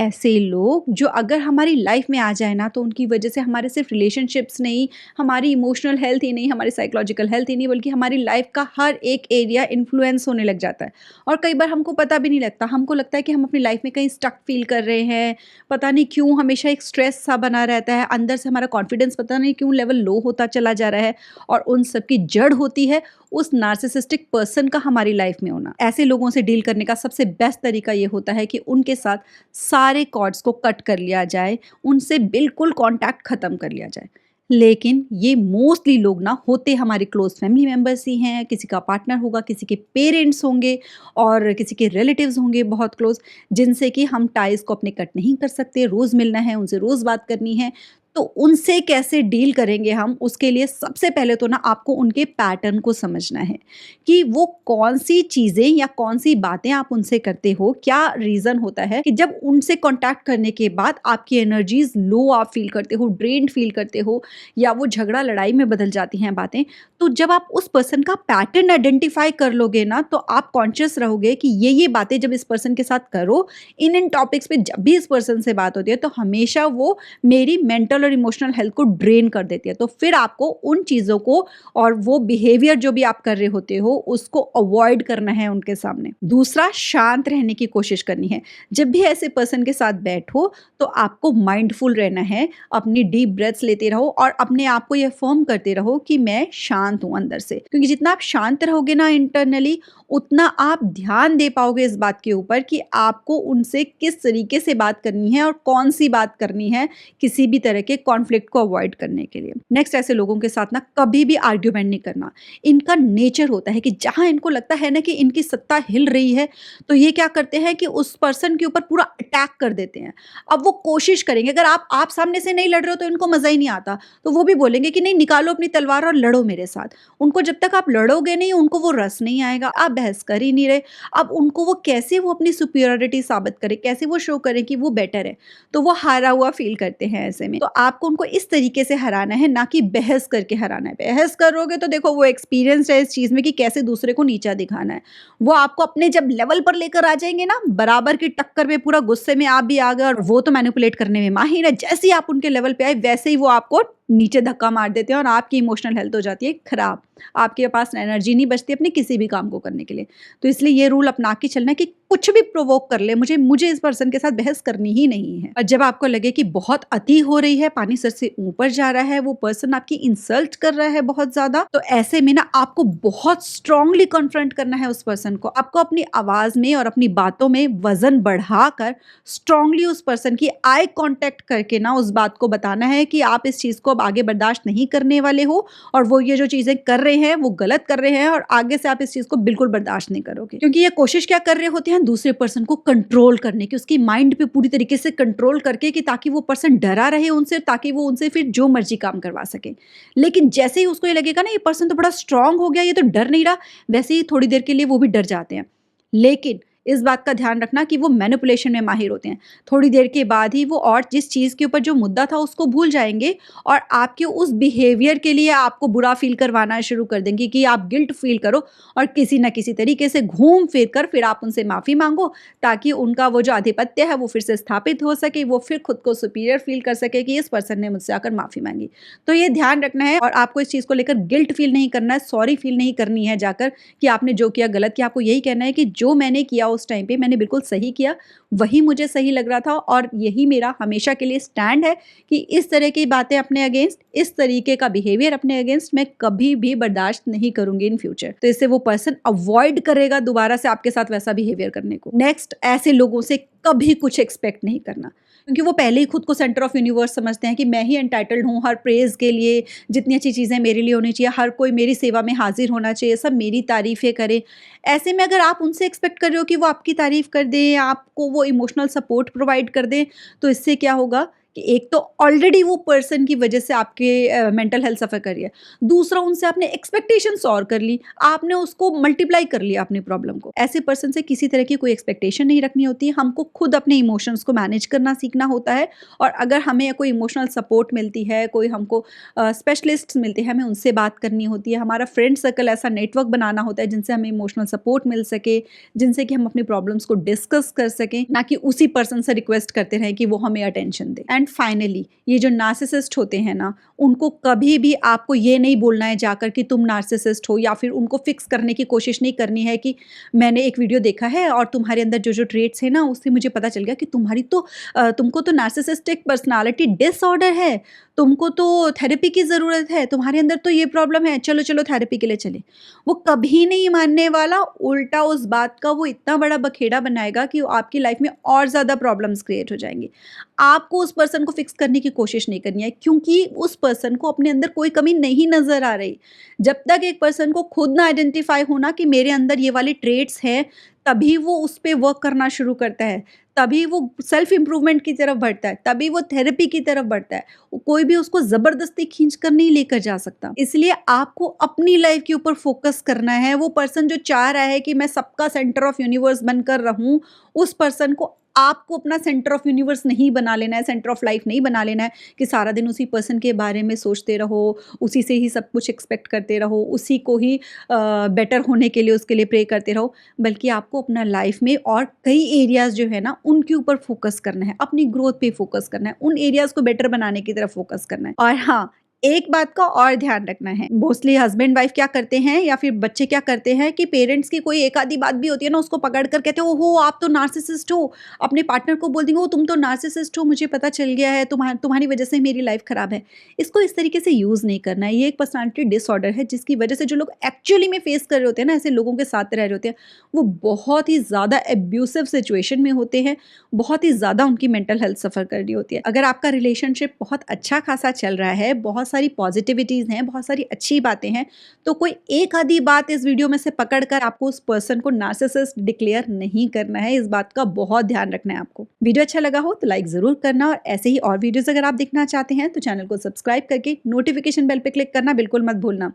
ऐसे लोग जो अगर हमारी लाइफ में आ जाए ना तो उनकी वजह से हमारे सिर्फ रिलेशनशिप्स नहीं, हमारी इमोशनल हेल्थ ही नहीं, हमारी साइकोलॉजिकल हेल्थ ही नहीं, बल्कि हमारी लाइफ का हर एक एरिया इन्फ्लुएंस होने लग जाता है। और कई बार हमको पता भी नहीं लगता, हमको लगता है कि हम अपनी लाइफ में कहीं स्टक फील कर रहे हैं। पता नहीं क्यों हमेशा एक स्ट्रेस सा बना रहता है, अंदर से हमारा कॉन्फिडेंस पता नहीं क्यों लेवल लो होता चला जा रहा है। और उन सब की जड़ होती है उस नार्सिसिस्टिक पर्सन का हमारी लाइफ में होना। ऐसे लोगों से डील करने का सबसे बेस्ट तरीका ये होता है कि उनके साथ सारे कॉर्ड्स को कट कर लिया जाए, उनसे बिल्कुल कॉन्टैक्ट ख़त्म कर लिया जाए। लेकिन ये मोस्टली लोग ना होते हमारे क्लोज़ फैमिली मेंबर्स ही हैं, किसी का पार्टनर होगा, किसी के पेरेंट्स होंगे और किसी के रिलेटिव्स होंगे बहुत क्लोज़, जिनसे कि हम टाइज़ को अपने कट नहीं कर सकते, रोज़ मिलना है, उनसे रोज़ बात करनी है। तो उनसे कैसे डील करेंगे हम, उसके लिए सबसे पहले तो ना आपको उनके पैटर्न को समझना है कि वो कौन-सी चीज़ें या कौन-सी बातें आप उनसे करते हो, क्या रीज़न होता है कि जब उनसे कॉन्टैक्ट करने के बाद आपकी एनर्जीज़ लो आप फ़ील करते हो, ड्रेन्ड फ़ील करते हो या वो झगड़ा लड़ाई में बदल जाती हैं बातें। तो जब आप उस पर्सन का पैटर्न आइडेंटिफ़ाई कर लोगे ना, तो आप कॉन्शियस रहोगे कि ये बातें जब इस पर्सन के साथ करो, इन टॉपिक्स पे जब भी इस पर्सन से बात होती है, तो हमेशा वो मेरी मेंटल और इमोशनल हेल्थ को ड्रेन कर देती है। तो फिर आपको उन चीज़ों को और वो बिहेवियर जो भी आप कर रहे होते हो उसको अवॉइड करना है उनके सामने। दूसरा, शांत रहने की कोशिश करनी है। जब भी ऐसे पर्सन के साथ बैठो तो आपको माइंडफुल रहना है, अपनी डीप ब्रेथ्स लेते रहो और अपने आप को ये फर्म करते रहो कि मैं शांत हूँ अंदर से। क्योंकि जितना आप शांत रहोगे ना इंटरनली, उतना आप ध्यान दे पाओगे इस बात के ऊपर कि आपको उनसे किस तरीके से बात करनी है और कौन सी बात करनी है किसी भी तरह के कॉन्फ्लिक्ट को अवॉइड करने के लिए। नेक्स्ट, ऐसे लोगों के साथ ना कभी भी आर्ग्यूमेंट नहीं करना। इनका नेचर होता है कि जहाँ इनको लगता है ना कि इनकी सत्ता हिल रही है, तो ये क्या करते हैं कि उस पर्सन के ऊपर पूरा अटैक कर देते हैं। अब वो कोशिश करेंगे, अगर आप सामने से नहीं लड़ रहे हो तो इनको मज़ा ही नहीं आता, तो वो भी बोलेंगे कि नहीं, निकालो अपनी तलवार और लड़ो मेरे साथ। उनको जब तक आप लड़ोगे नहीं, उनको वो रस नहीं आएगा, आप बहस कर ही नहीं रहे। अब उनको वो कैसे वो अपनी सुपीरियॉरिटी साबित करें, कैसे वो शो करें कि वो बेटर है, तो वो हारा हुआ फील करते हैं ऐसे में। तो आपको उनको इस तरीके से हराना है, ना कि बहस करके हराना है। बहस करोगे तो देखो वो एक्सपीरियंस्ड है इस चीज़ में कि कैसे दूसरे को नीचा दिखाना है। वो आपको अपने जब लेवल पर लेकर आ जाएँगे ना, बराबर की टक्कर में, पूरा गुस्से में आप भी आ गए और वो तो मैनिपुलेट करने में माहिर है। जैसे ही आप उनके लेवल पे आए, वैसे ही वो आपको नीचे धक्का मार देते हैं और आपकी इमोशनल हेल्थ हो जाती है खराब। आपके पास एनर्जी नहीं बचती अपने किसी भी काम को करने के लिए। तो इसलिए ये रूल अपना के चलना है कि कुछ भी प्रोवोक कर ले, मुझे इस पर्सन के साथ बहस करनी ही नहीं है। और जब आपको लगे कि बहुत अति हो रही है, पानी सर से ऊपर जा रहा है, वो पर्सन आपकी इंसल्ट कर रहा है बहुत ज़्यादा, तो ऐसे में ना आपको बहुत स्ट्रांगली कन्फ्रंट करना है उस पर्सन को। आपको अपनी आवाज़ में और अपनी बातों में वज़न बढ़ाकर स्ट्रांगली उस पर्सन की आई कॉन्टैक्ट करके ना उस बात को बताना है कि आप इस चीज़ को अब आगे बर्दाश्त नहीं करने वाले हो और वो ये जो चीज़ें कर रहे हैं वो गलत कर रहे हैं और आगे से आप इस चीज़ को बिल्कुल बर्दाश्त नहीं करोगे। क्योंकि ये कोशिश क्या कर रहे होते हैं, दूसरे पर्सन को कंट्रोल करने की, उसकी माइंड पे पूरी तरीके से कंट्रोल करके कि ताकि वो पर्सन डरा रहे उनसे, ताकि वो उनसे फिर जो मर्जी काम करवा सके। लेकिन जैसे ही उसको ये लगेगा ना ये पर्सन तो बड़ा स्ट्रांग हो गया, ये तो डर नहीं रहा, वैसे ही थोड़ी देर के लिए वो भी डर जाते हैं। लेकिन इस बात का ध्यान रखना कि वो मैनिपुलेशन में माहिर होते हैं। थोड़ी देर के बाद ही वो और जिस चीज़ के ऊपर जो मुद्दा था उसको भूल जाएँगे और आपके उस बिहेवियर के लिए आपको बुरा फ़ील करवाना शुरू कर देंगे कि आप गिल्ट फ़ील करो और किसी न किसी तरीके से घूम फिर कर फिर आप उनसे माफ़ी माँगो, ताकि उनका वो जो आधिपत्य है वो फिर से स्थापित हो सके, वो फिर खुद को सुपीरियर फ़ील कर सके कि इस पर्सन ने मुझसे आकर माफ़ी माँगी। तो ये ध्यान रखना है और आपको इस चीज़ को लेकर गिल्ट फ़ील नहीं करना है, सॉरी फ़ील नहीं करनी है जाकर कि आपने जो किया गलत किया। आपको यही कहना है कि जो मैंने किया उस टाइम पे मैंने बिल्कुल सही किया, वही मुझे सही लग रहा था और यही मेरा हमेशा के लिए स्टैंड है कि इस तरह की बातें अपने अगेंस्ट, इस तरीके का बिहेवियर अपने अगेंस्ट मैं कभी भी बर्दाश्त नहीं करूंगी इन फ्यूचर। तो इससे वो पर्सन अवॉइड करेगा दोबारा से आपके साथ वैसा बिहेवियर करने को। नेक्स्ट, ऐसे लोगों से कभी कुछ एक्सपेक्ट नहीं करना, क्योंकि वो पहले ही खुद को सेंटर ऑफ यूनिवर्स समझते हैं कि मैं ही एंटाइटल्ड हूँ हर प्रेज़ के लिए, जितनी अच्छी चीज़ें मेरे लिए होनी चाहिए, हर कोई मेरी सेवा में हाजिर होना चाहिए, सब मेरी तारीफ़ें करें। ऐसे में अगर आप उनसे एक्सपेक्ट कर रहे हो कि वो आपकी तारीफ़ कर दें, आपको वो इमोशनल सपोर्ट प्रोवाइड कर दें, तो इससे क्या होगा कि एक तो ऑलरेडी वो पर्सन की वजह से आपके मेंटल हेल्थ सफ़र कर रही है, दूसरा उनसे आपने एक्सपेक्टेशंस और कर ली, आपने उसको मल्टीप्लाई कर लिया अपनी प्रॉब्लम को। ऐसे पर्सन से किसी तरह की कोई एक्सपेक्टेशन नहीं रखनी होती है, हमको खुद अपने इमोशंस को मैनेज करना सीखना होता है। और अगर हमें कोई इमोशनल सपोर्ट मिलती है, कोई हमको स्पेशलिस्ट्स मिलते हैं, हमें उनसे बात करनी होती है, हमारा फ्रेंड सर्कल ऐसा नेटवर्क बनाना होता है जिनसे हमें इमोशनल सपोर्ट मिल सके, जिनसे कि हम अपनी प्रॉब्लम्स को डिस्कस कर सकें, ना कि उसी पर्सन से रिक्वेस्ट करते रहें कि वो हमें अटेंशन दे। एंड फाइनली ये जो नार्सिसिस्ट होते हैं ना, उनको कभी भी आपको ये नहीं बोलना है जाकर कि तुम नार्सिसिस्ट हो, या फिर उनको फिक्स करने की कोशिश नहीं करनी है कि मैंने एक वीडियो देखा है और तुम्हारे अंदर जो जो ट्रेट्स है ना उससे मुझे पता चल गया कि तुमको तो नार्सिसिस्टिक पर्सनालिटी डिसऑर्डर है, तुमको तो थेरेपी की ज़रूरत है, तुम्हारे अंदर तो ये प्रॉब्लम है, चलो चलो थेरेपी के लिए चले। वो कभी नहीं मानने वाला, उल्टा उस बात का वो इतना बड़ा बखेड़ा बनाएगा कि आपकी लाइफ में और ज़्यादा प्रॉब्लम्स क्रिएट हो जाएंगी। आपको उस पर्सन को फिक्स करने की कोशिश नहीं करनी है, क्योंकि उस पर्सन को अपने अंदर कोई कमी नहीं नज़र आ रही। जब तक एक पर्सन को खुद ना आइडेंटिफाई होना कि मेरे अंदर ये वाले ट्रेट्स हैं, तभी वो उस पे वर्क करना शुरू करता है, तभी वो सेल्फ इम्प्रूवमेंट की तरफ बढ़ता है, तभी वो थेरेपी की तरफ बढ़ता है। कोई भी उसको ज़बरदस्ती खींच कर नहीं लेकर जा सकता। इसलिए आपको अपनी लाइफ के ऊपर फोकस करना है। वो पर्सन जो चाह रहा है कि मैं सबका सेंटर ऑफ यूनिवर्स बनकर रहूं, उस पर्सन को आपको अपना सेंटर ऑफ यूनिवर्स नहीं बना लेना है, सेंटर ऑफ लाइफ नहीं बना लेना है कि सारा दिन उसी पर्सन के बारे में सोचते रहो, उसी से ही सब कुछ एक्सपेक्ट करते रहो, उसी को ही बेटर होने के लिए उसके लिए प्रे करते रहो। बल्कि आपको अपना लाइफ में और कई एरियाज़ जो है ना उनके ऊपर फोकस करना है, अपनी ग्रोथ पे फोकस करना है, उन एरियाज़ को बेटर बनाने की तरफ फोकस करना है। और हाँ, एक बात का और ध्यान रखना है, मोस्टली हस्बैंड वाइफ क्या करते हैं या फिर बच्चे क्या करते हैं कि पेरेंट्स की कोई एक आधी बात भी होती है ना, उसको पकड़ कर कहते हो ओहो आप तो नार्सिसिस्ट हो, अपने पार्टनर को बोल देंगे ओ तुम तो नार्सिसिस्ट हो, मुझे पता चल गया है, तुम्हारी वजह से मेरी लाइफ खराब है। इसको इस तरीके से यूज़ नहीं करना है। ये एक पर्सनालिटी डिसऑर्डर है जिसकी वजह से जो लोग एक्चुअली में फेस कर रहे होते हैं ना, ऐसे लोगों के साथ रह रहे होते हैं, वो बहुत ही ज़्यादा एब्यूसिव सिचुएशन में होते हैं, बहुत ही ज़्यादा उनकी मेंटल हेल्थ सफ़र कर रही होती है। अगर आपका रिलेशनशिप बहुत अच्छा खासा चल रहा है, बहुत सारी पॉजिटिविटीज़ हैं, बहुत सारी अच्छी बातें हैं, तो कोई एक आधी बात इस वीडियो में से पकड़कर आपको उस पर्सन को नार्सिसिस्ट डिक्लेयर नहीं करना है। इस बात का बहुत ध्यान रखना है आपको। वीडियो अच्छा लगा हो तो लाइक ज़रूर करना, और ऐसे ही और वीडियोज़ अगर आप देखना चाहते हैं तो चैनल को सब्सक्राइब करके नोटिफिकेशन बेल पे क्लिक करना बिल्कुल मत भूलना।